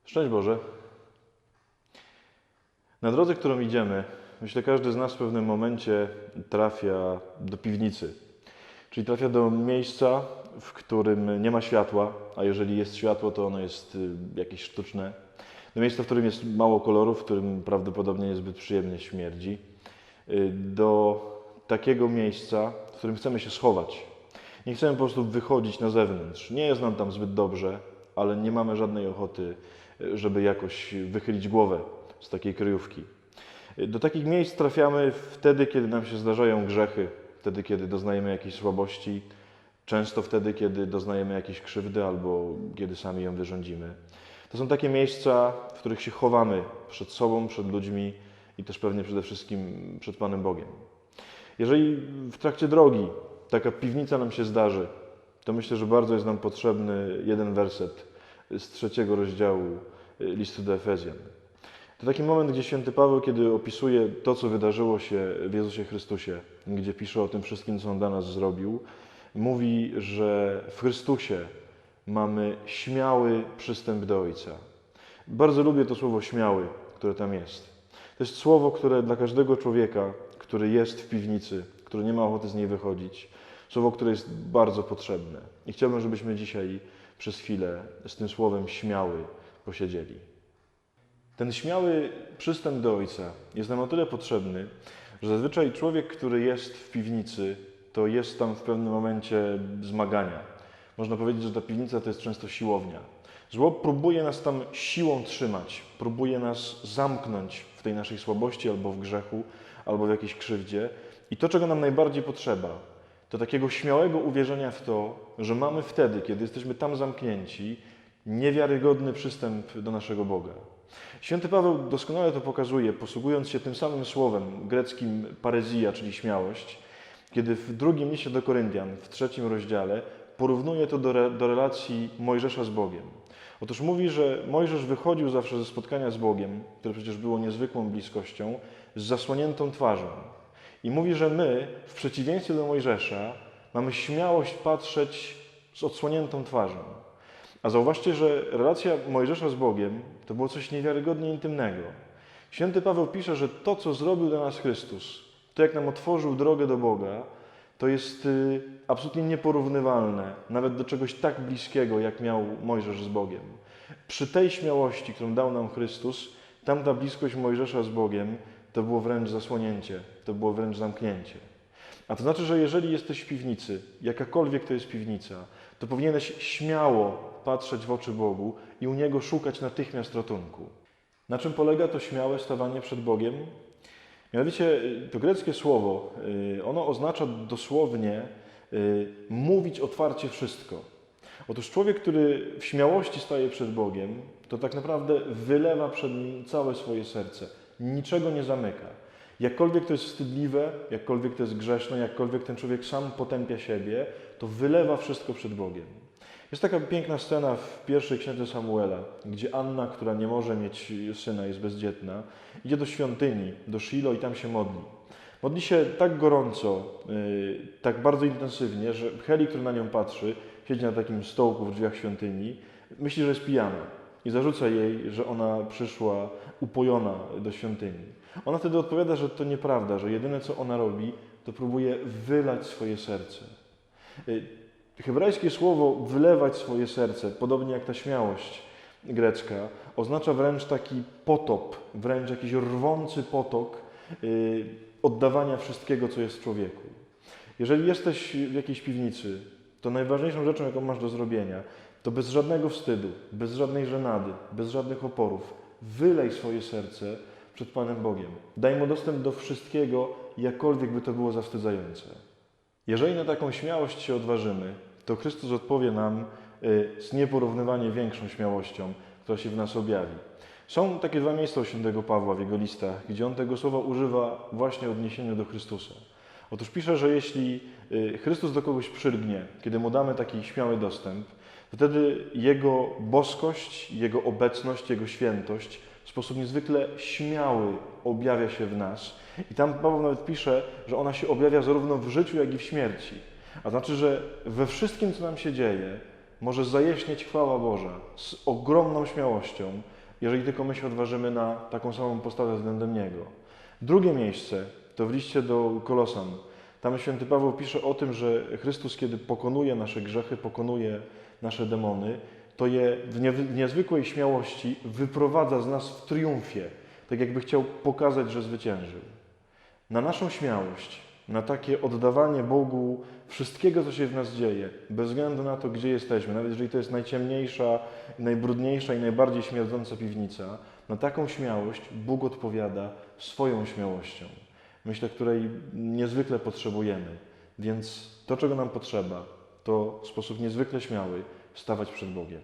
Szczęść Boże. Na drodze, którą idziemy, myślę, każdy z nas w pewnym momencie trafia do piwnicy. Czyli trafia do miejsca, w którym nie ma światła, a jeżeli jest światło, to ono jest jakieś sztuczne. Do miejsca, w którym jest mało kolorów, w którym prawdopodobnie niezbyt przyjemnie śmierdzi. Do takiego miejsca, w którym chcemy się schować. Nie chcemy po prostu wychodzić na zewnątrz. Nie jest nam tam zbyt dobrze, ale nie mamy żadnej ochoty, żeby jakoś wychylić głowę z takiej kryjówki. Do takich miejsc trafiamy wtedy, kiedy nam się zdarzają grzechy, wtedy, kiedy doznajemy jakiejś słabości, często wtedy, kiedy doznajemy jakiejś krzywdy albo kiedy sami ją wyrządzimy. To są takie miejsca, w których się chowamy przed sobą, przed ludźmi i też pewnie przede wszystkim przed Panem Bogiem. Jeżeli w trakcie drogi taka piwnica nam się zdarzy, to myślę, że bardzo jest nam potrzebny jeden werset z 3 rozdziału listu do Efezjan. To taki moment, gdzie święty Paweł, kiedy opisuje to, co wydarzyło się w Jezusie Chrystusie, gdzie pisze o tym wszystkim, co On dla nas zrobił, mówi, że w Chrystusie mamy śmiały przystęp do Ojca. Bardzo lubię to słowo śmiały, które tam jest. To jest słowo, które dla każdego człowieka, który jest w piwnicy, który nie ma ochoty z niej wychodzić, słowo, które jest bardzo potrzebne. I chciałbym, żebyśmy dzisiaj przez chwilę z tym słowem śmiały posiedzieli. Ten śmiały przystęp do Ojca jest nam o tyle potrzebny, że zazwyczaj człowiek, który jest w piwnicy, to jest tam w pewnym momencie zmagania. Można powiedzieć, że ta piwnica to jest często siłownia. Zło próbuje nas tam siłą trzymać, próbuje nas zamknąć w tej naszej słabości albo w grzechu, albo w jakiejś krzywdzie. I to, czego nam najbardziej potrzeba, to takiego śmiałego uwierzenia w to, że mamy wtedy, kiedy jesteśmy tam zamknięci, niewiarygodny przystęp do naszego Boga. Święty Paweł doskonale to pokazuje, posługując się tym samym słowem greckim parezja, czyli śmiałość, kiedy w drugim liście do Koryntian, w 3 rozdziale, porównuje to do relacji Mojżesza z Bogiem. Otóż mówi, że Mojżesz wychodził zawsze ze spotkania z Bogiem, które przecież było niezwykłą bliskością, z zasłoniętą twarzą. I mówi, że my, w przeciwieństwie do Mojżesza, mamy śmiałość patrzeć z odsłoniętą twarzą. A zauważcie, że relacja Mojżesza z Bogiem to było coś niewiarygodnie intymnego. Święty Paweł pisze, że to, co zrobił dla nas Chrystus, to jak nam otworzył drogę do Boga, to jest absolutnie nieporównywalne, nawet do czegoś tak bliskiego, jak miał Mojżesz z Bogiem. Przy tej śmiałości, którą dał nam Chrystus, tamta bliskość Mojżesza z Bogiem to było wręcz zasłonięcie, to było wręcz zamknięcie. A to znaczy, że jeżeli jesteś w piwnicy, jakakolwiek to jest piwnica, to powinieneś śmiało patrzeć w oczy Bogu i u Niego szukać natychmiast ratunku. Na czym polega to śmiałe stawanie przed Bogiem? Mianowicie to greckie słowo, ono oznacza dosłownie mówić otwarcie wszystko. Otóż człowiek, który w śmiałości staje przed Bogiem, to tak naprawdę wylewa przed Nim całe swoje serce. Niczego nie zamyka. Jakkolwiek to jest wstydliwe, jakkolwiek to jest grzeszne, jakkolwiek ten człowiek sam potępia siebie, to wylewa wszystko przed Bogiem. Jest taka piękna scena w pierwszej księdze Samuela, gdzie Anna, która nie może mieć syna, jest bezdzietna, idzie do świątyni, do Shilo i tam się modli. Modli się tak gorąco, tak bardzo intensywnie, że Heli, który na nią patrzy, siedzi na takim stołku w drzwiach świątyni, myśli, że jest pijana i zarzuca jej, że ona przyszła upojona do świątyni. Ona wtedy odpowiada, że to nieprawda, że jedyne co ona robi, to próbuje wylać swoje serce. Hebrajskie słowo wylewać swoje serce, podobnie jak ta śmiałość grecka, oznacza wręcz taki potop, wręcz jakiś rwący potok oddawania wszystkiego, co jest w człowieku. Jeżeli jesteś w jakiejś piwnicy, to najważniejszą rzeczą, jaką masz do zrobienia, to bez żadnego wstydu, bez żadnej żenady, bez żadnych oporów, wylej swoje serce przed Panem Bogiem. Daj Mu dostęp do wszystkiego, jakkolwiek by to było zawstydzające. Jeżeli na taką śmiałość się odważymy, to Chrystus odpowie nam z nieporównywanie większą śmiałością, która się w nas objawi. Są takie 2 miejsca u świętego Pawła w jego listach, gdzie on tego słowa używa właśnie w odniesieniu do Chrystusa. Otóż pisze, że jeśli Chrystus do kogoś przylgnie, kiedy mu damy taki śmiały dostęp, to wtedy Jego boskość, Jego obecność, Jego świętość w sposób niezwykle śmiały objawia się w nas. I tam Paweł nawet pisze, że ona się objawia zarówno w życiu, jak i w śmierci. A znaczy, że we wszystkim, co nam się dzieje, może zajaśnieć chwała Boża z ogromną śmiałością, jeżeli tylko my się odważymy na taką samą postawę względem Niego. Drugie miejsce to w liście do Kolosan. Tam święty Paweł pisze o tym, że Chrystus, kiedy pokonuje nasze grzechy, pokonuje nasze demony, to je w niezwykłej śmiałości wyprowadza z nas w triumfie, tak jakby chciał pokazać, że zwyciężył. Na naszą śmiałość, na takie oddawanie Bogu wszystkiego, co się w nas dzieje, bez względu na to, gdzie jesteśmy, nawet jeżeli to jest najciemniejsza, najbrudniejsza i najbardziej śmierdząca piwnica, na taką śmiałość Bóg odpowiada swoją śmiałością. Myślę, której niezwykle potrzebujemy. Więc to, czego nam potrzeba, to w sposób niezwykle śmiały stawać przed Bogiem.